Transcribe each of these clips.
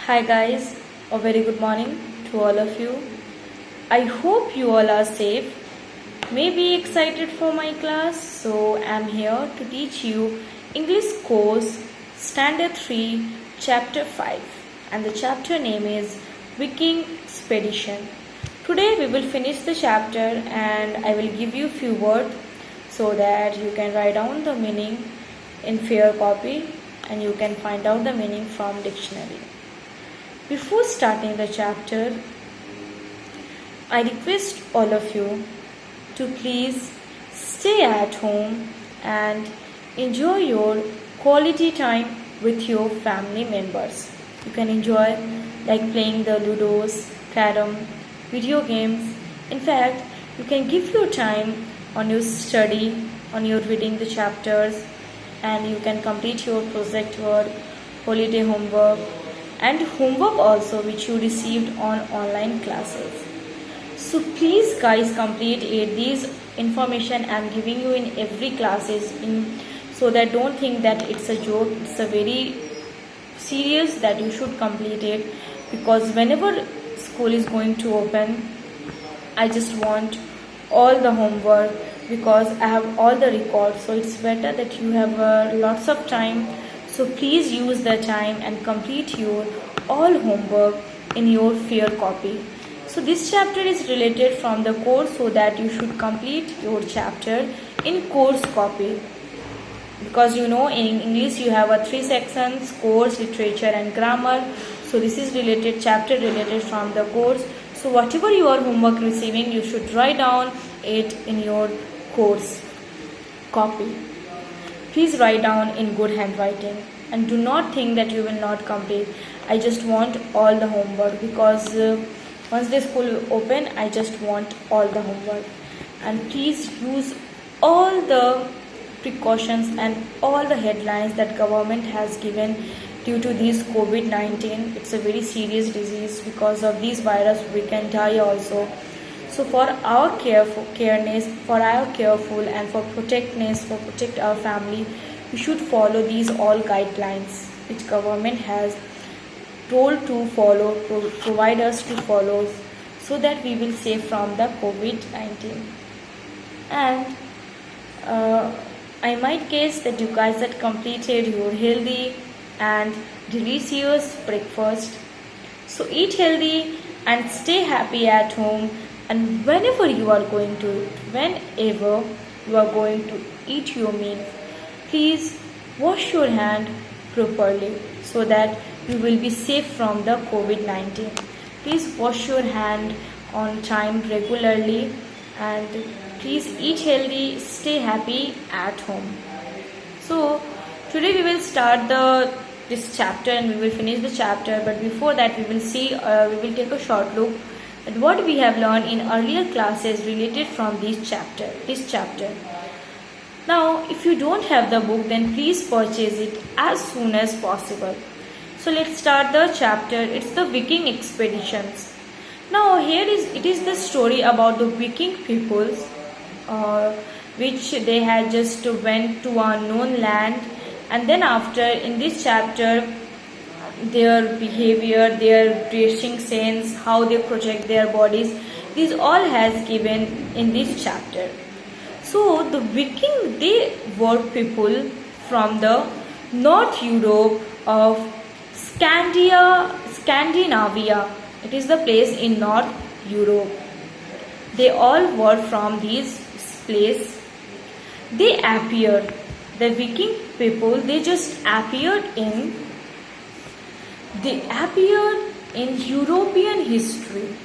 Hi guys, a very good morning to all of you. I hope you all are safe, maybe excited for my class. So I'm here to teach you English course Standard 3 Chapter 5 and the chapter name is Viking Expedition. Today we will finish the chapter and I will give you few words so that you can write down the meaning in fair copy and you can find out the meaning from dictionary. Before starting the chapter, I request all of you to please stay at home and enjoy your quality time with your family members. You can enjoy like playing the ludos, carom, video games. In fact, you can give your time on your study, on your reading the chapters, and you can complete your project work, holiday homework, and homework also which you received on online classes. So please guys complete it. These information I am giving you in every classes so that don't think that it's a joke. It's a very serious that you should complete it, because whenever school is going to open, I just want all the homework because I have all the records. So it's better that you have lots of time. So please use the time and complete your all homework in your fair copy. So this chapter is related from the course, so that you should complete your chapter in course copy. Because you know in English you have a 3 sections: course, literature and grammar. So this is related chapter related from the course. So whatever your homework receiving, you should write down it in your course copy. Please write down in good handwriting and do not think that you will not complete. I just want all the homework because once the school open, I just want all the homework. And please use all the precautions and all the headlines that government has given due to this COVID-19. It's a very serious disease. Because of this virus we can die also. So for our careness, for our careful and for protect our family, we should follow these all guidelines which government has told to follow, provide us to follow, so that we will save from the COVID-19. And I might guess that you guys had completed your healthy and delicious breakfast. So eat healthy and stay happy at home. And whenever you are going to eat your meal, please wash your hand properly so that you will be safe from the COVID-19. Please wash your hand on time regularly and please eat healthy, stay happy at home. So today we will start this chapter and we will finish the chapter, but before that we will take a short look at what we have learned in earlier classes related from this chapter. Now, if you don't have the book, then please purchase it as soon as possible. So let's start the chapter. It's the Viking expeditions. Now it is the story about the Viking peoples, which they had just went to a unknown land, and then after in this chapter, their behavior, their dressing sense, how they project their bodies, these all has given in this chapter. So the Viking, they were people from the North Europe of Scandinavia. It is the place in North Europe. They all were from this place. They appeared. The Viking people, they just appeared in European history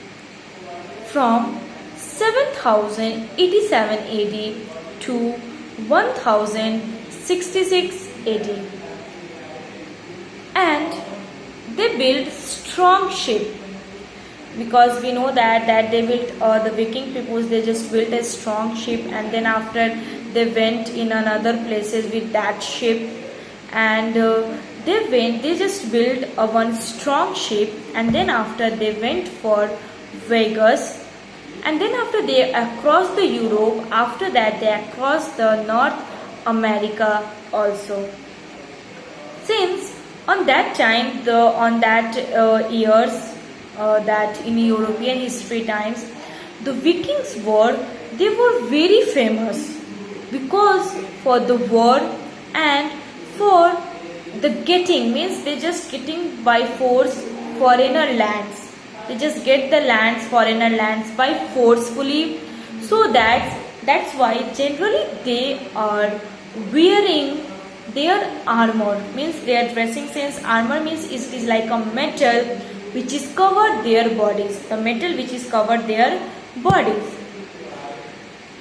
from 7087 AD to 1066 AD, and they built strong ship, because we know that they built the Viking peoples, they just built a strong ship, and then after they went in another places with that ship, and they just built one strong ship, and then after they went for Vegas, and then after they across the Europe, after that they across the North America also. Since On that time, on that years, that in European history times, the Vikings were, they were very famous because for the war and for the getting, means they just getting by force foreigner lands. They just get the lands, foreigner lands by forcefully. So that's why generally they are wearing their armor, means their dressing sense. Armor means it is like a metal which is covered their bodies, the metal which is covered their bodies,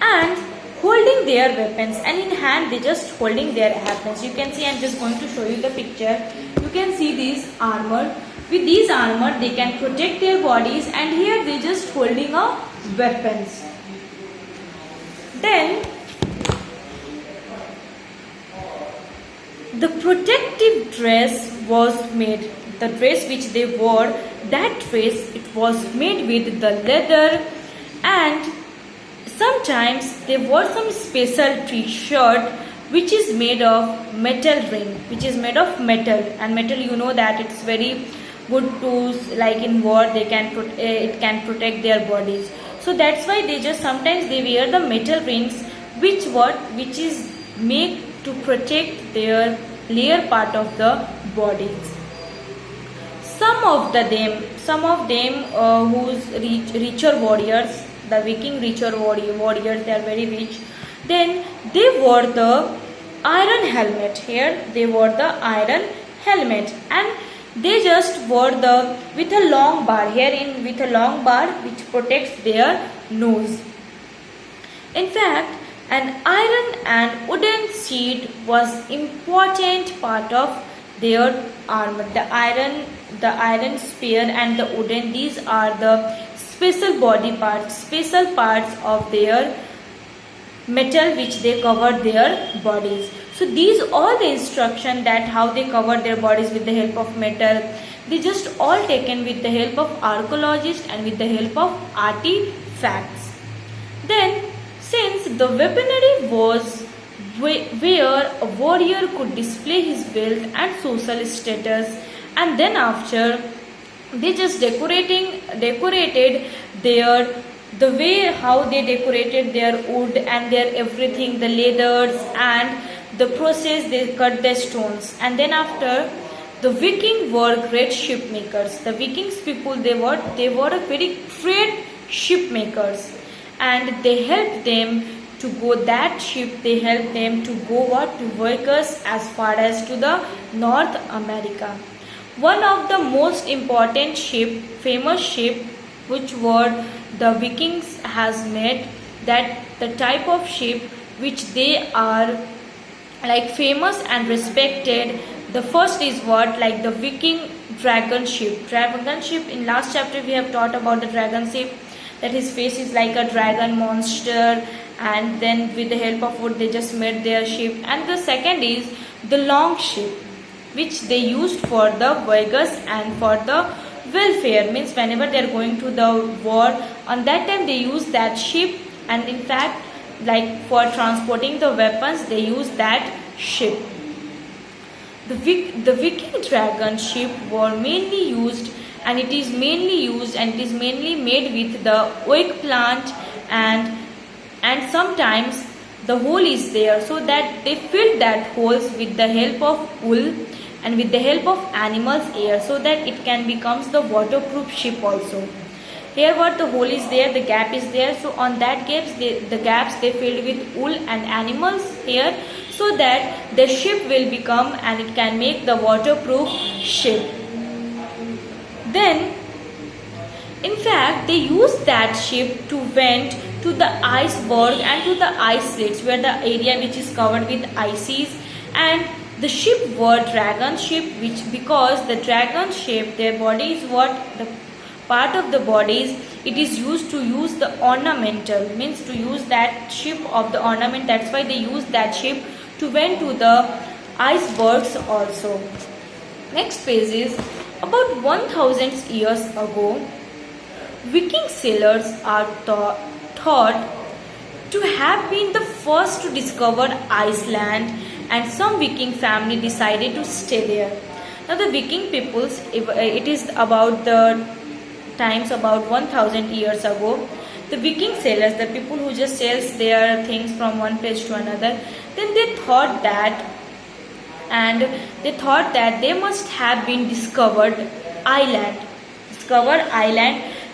and holding their weapons, and in hand they just holding their weapons. You can see, I'm just going to show you the picture. You can see these armor. With these armor they can protect their bodies, and here they just holding a weapons. Then the protective dress was made, the dress which they wore, that dress, it was made with the leather, and sometimes they wore some special t-shirt which is made of metal ring, which is made of metal, and metal, you know that it's very good to, like in war they can it can protect their bodies. So that's why they just sometimes they wear the metal rings which is made to protect their layer part of the bodies. Some of them whose richer warriors, the Viking richer warriors, they are very rich. Then they wore the iron helmet. Here they wore the iron helmet, and they just wore the with a long bar here in with a long bar which protects their nose. In fact, an iron and wooden shield was important part of their armor. The iron spear and the wooden, these are the special body parts, special parts of their metal which they cover their bodies. So these all the instruction that how they cover their bodies with the help of metal, they just all taken with the help of archaeologists and with the help of artifacts. Then, since the weaponry was where a warrior could display his wealth and social status, and then after they just decorated their, the way how they decorated their wood and their everything, the leathers, and the process they cut the stones. And then after, the Viking were great ship makers. The Vikings people, they were a very great ship makers, and they helped them to go that ship. They helped them to go to voyages as far as to the North America. One of the most important ship, famous ship, which were the Vikings has made, that the type of ship which they are like famous and respected. The first is what, like the Viking dragon ship. Dragon ship, in last chapter we have taught about the dragon ship, that his face is like a dragon monster, and then with the help of wood they just made their ship. And the second is the long ship, which they used for the voyages and for the welfare, means whenever they are going to the war, on that time they use that ship, and in fact like for transporting the weapons they use that ship. The Viking dragon ship were mainly used, and it is mainly made with the oak plant, and sometimes the hole is there, so that they fill that holes with the help of wool and with the help of animals' air, so that it can becomes the waterproof ship also. Here what the hole is there, the gap is there, so on that gaps they filled with wool and animals here, so that the ship will become, and it can make the waterproof ship. Then in fact they use that ship to went to the iceberg and to the ice slates, where the area which is covered with ices. And the ship were dragon ship, which because the dragon shape, their body is what, the part of the bodies, it is used to use the ornamental, means to use that ship of the ornament. That's why they use that ship to went to the icebergs also. Next page is about 1000 years ago, Viking sailors are thought to have been the first to discover Iceland, and some Viking family decided to stay there. Now the Viking peoples, it is about the times about 1000 years ago. The Viking sailors, the people who just sails their things from one place to another, then they thought that they must have been discovered island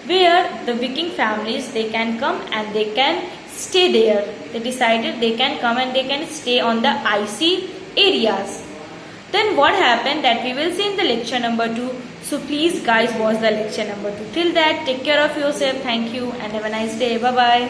where the Viking families, they can come and they can stay there. They decided they can come and they can stay on the icy areas. Then what happened, that we will see in the lecture number 2. So please guys, watch the lecture number 2. Till that, take care of yourself. Thank you and have a nice day. Bye bye.